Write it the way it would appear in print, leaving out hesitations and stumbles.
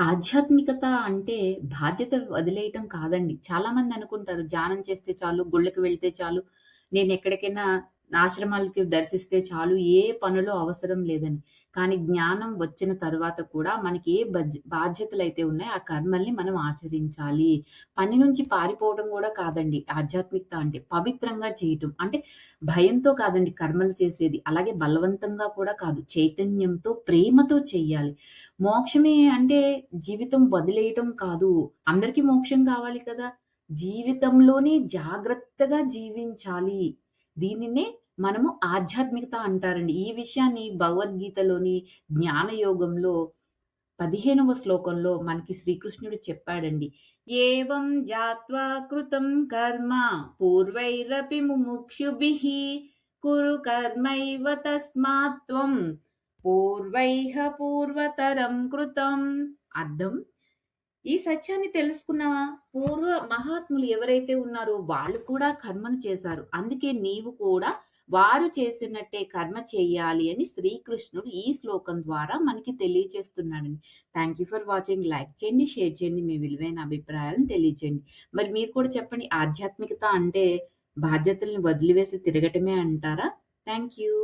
ఆధ్యాత్మికత అంటే బాధ్యత వదిలేయటం కాదండి. చాలామంది అనుకుంటారు ధ్యానం చేస్తే చాలు, గుళ్ళకి వెళ్తే చాలు, నేనెక్కడికైనా ఆశ్రమాలకి దర్శిస్తే చాలు, ఏ పనులు అవసరం లేదని. కానీ జ్ఞానం వచ్చిన తర్వాత కూడా మనకి ఏ బాధ్యతలైతే ఉన్నాయో ఆ కర్మల్ని మనం ఆచరించాలి. పని నుంచి పారిపోవడం గూడా కాదండి ఆధ్యాత్మికత అంటే. పవిత్రంగా చేయటం. అంటే భయంతో కాదండి కర్మలు చేసేది. అలాగే బలవంతంగా కూడా కాదు. చైతన్యంతో, ప్రేమతో చెయ్యాలి. మోక్షమే అంటే జీవితం వదిలేయటం కాదు. అందరికీ మోక్షం కావాలి కదా! జీవితంలోనే జాగ్రత్తగా జీవించాలి. దీనినే మనము ఆధ్యాత్మికత అంటారండి. ఈ విషయాన్ని భగవద్గీతలోని జ్ఞానయోగంలో 15వ శ్లోకంలో మనకి శ్రీకృష్ణుడు చెప్పాడండి. ఏవం జ్ఞాత్వా కృతం కర్మ పూర్వైరపి ముముక్షుభిః కురు కర్మైవ తస్మాత్ త్వం పూర్వైః పూర్వతరం కృతం. అర్థం ఈ సత్యాన్ని తెలుసుకున్న పూర్వ మహాత్ములు ఎవరైతే ఉన్నారో వాళ్ళు కూడా కర్మను చేశారు. అందుకే నీవు కూడా వారు చేసినట్టే కర్మ చేయాలి అని శ్రీకృష్ణుడు ఈ శ్లోకం ద్వారా మనకి తెలియజేస్తున్నాడండి. Thank you for watching. Like చేయండి, షేర్ చేయండి, మీ విలువైన అభిప్రాయాలను తెలియజేయండి. మరి మీరు కూడా చెప్పండి ఆధ్యాత్మికత అంటే బాధ్యతల్ని వదిలివేసి తిరగటమే అంటారా? Thank you.